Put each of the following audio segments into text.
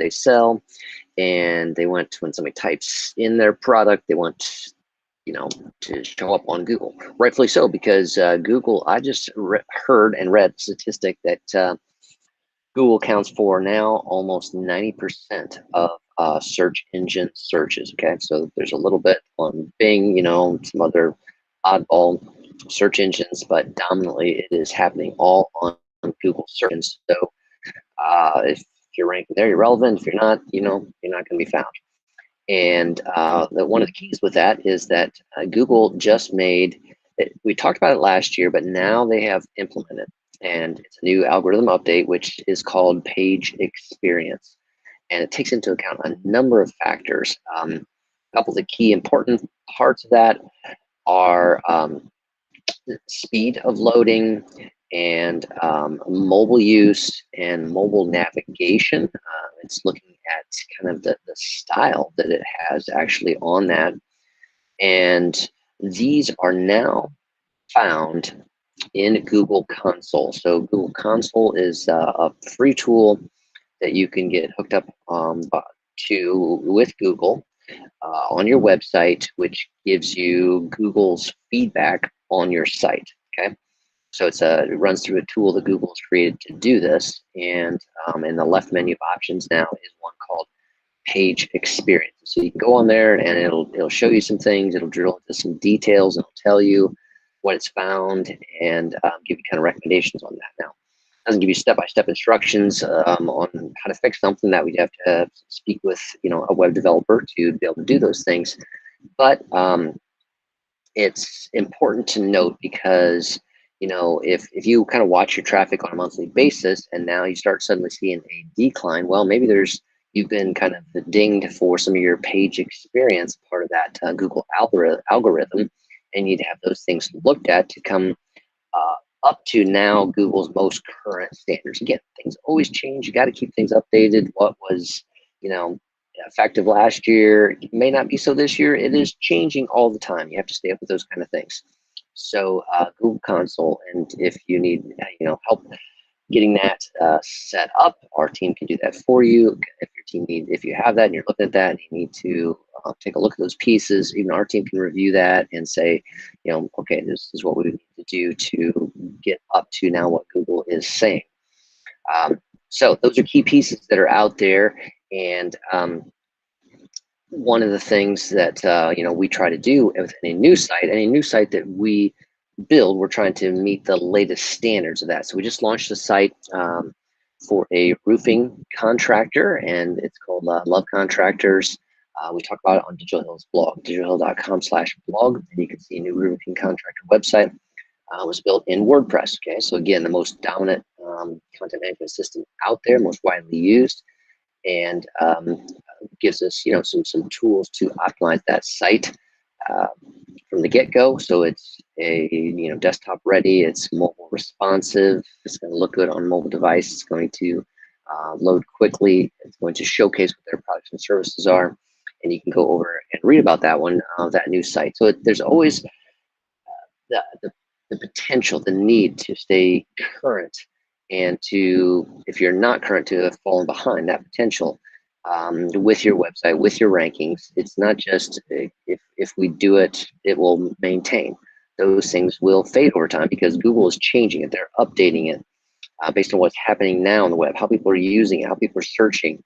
they sell, and they want when somebody types in their product, they want to show up on Google. Rightfully so, because Google, I just heard and read a statistic that Google accounts for now almost 90% of search engine searches. Okay, so there's a little bit on Bing, some other oddball search engines, but dominantly it is happening all on Google search. And so if you're ranking there, you're relevant. If you're not, you're not going to be found. And one of the keys with that is that Google just made it. We talked about it last year, but now they have implemented, and it's a new algorithm update, which is called Page Experience. And it takes into account a number of factors. A couple of the key important parts of that are the speed of loading and mobile use and mobile navigation. It's looking at kind of the style that it has actually on that. And these are now found in Google Console. So Google Console is a free tool that you can get hooked up to with Google on your website, which gives you Google's feedback on your site. Okay, so it runs through a tool that Google has created to do this, and in the left menu of options now is one called Page Experience. So you can go on there and it'll show you some things. It'll drill into some details and it'll tell you what it's found and give you kind of recommendations on that. Now, it doesn't give you step-by-step instructions on how to fix something. That we'd have to speak with a web developer to be able to do those things. But it's important to note because if you kind of watch your traffic on a monthly basis and now you start suddenly seeing a decline, well, maybe you've been kind of dinged for some of your page experience, part of that Google algorithm, and you'd have those things looked at to come up to now Google's most current standards. Again, things always change. You got to keep things updated. What was, effective last year may not be so this year. It is changing all the time. You have to stay up with those kind of things. So Google Console, and if you need help getting that set up, our team can do that for you. If you have that and you're looking at that and you need to take a look at those pieces, even our team can review that and say, okay, this is what we need to do to get up to now what Google is saying. So those are key pieces that are out there, and one of the things that we try to do with any new site that we build, we're trying to meet the latest standards of that. So we just launched a site for a roofing contractor, and it's called Love Contractors. We talk about it on Digital Hill's blog, digitalhill.com/blog, and you can see a new roofing contractor website. Was built in WordPress. Okay, so again, the most dominant content management system out there, most widely used, and gives us some tools to optimize that site from the get-go. So it's a desktop ready, it's mobile responsive, it's going to look good on mobile device, it's going to load quickly, it's going to showcase what their products and services are, and you can go over and read about that that new site. So there's always the potential, the need to stay current, and if you're not current, to have fallen behind that potential with your website, with your rankings. It's not just if we do it, it will maintain. Those things will fade over time because Google is changing it. They're updating it based on what's happening now on the web, how people are using it, how people are searching,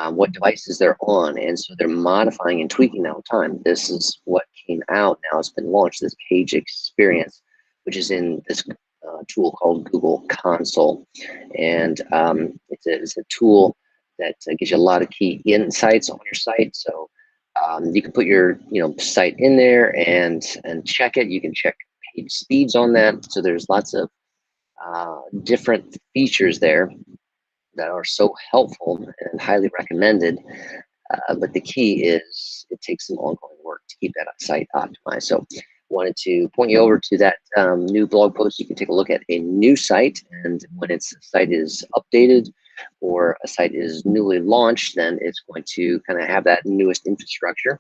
what devices they're on. And so they're modifying and tweaking all the time. This is what came out now. It's been launched, this Page Experience, which is in this tool called Google Console. And it's a tool that gives you a lot of key insights on your site. So you can put your site in there and check it. You can check page speeds on that. So there's lots of different features there that are so helpful and highly recommended. But the key is it takes some ongoing work to keep that site optimized. So wanted to point you over to that new blog post. You can take a look at a new site, and when its site is updated or a site is newly launched, then it's going to kind of have that newest infrastructure.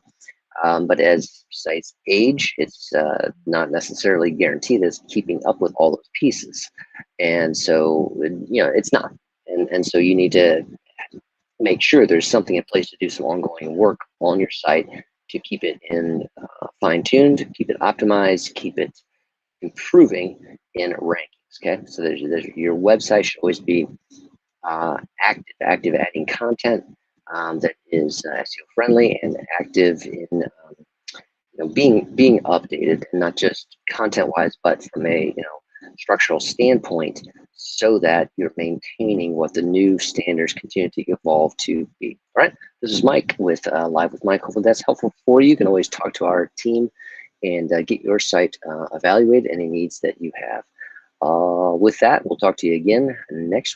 But as sites age, it's not necessarily guaranteed it's keeping up with all those pieces. And so, it's not. And so you need to make sure there's something in place to do some ongoing work on your site to keep it in fine-tuned, keep it optimized, keep it improving in rankings. Okay, so your website should always be active adding content that is SEO friendly and active in being updated, and not just content wise, but from a structural standpoint, so that you're maintaining what the new standards continue to evolve to be. All right, this is Mike with Live with Mike. Hopefully that's helpful for you. You can always talk to our team and get your site evaluated, any needs that you have. With that, we'll talk to you again next week.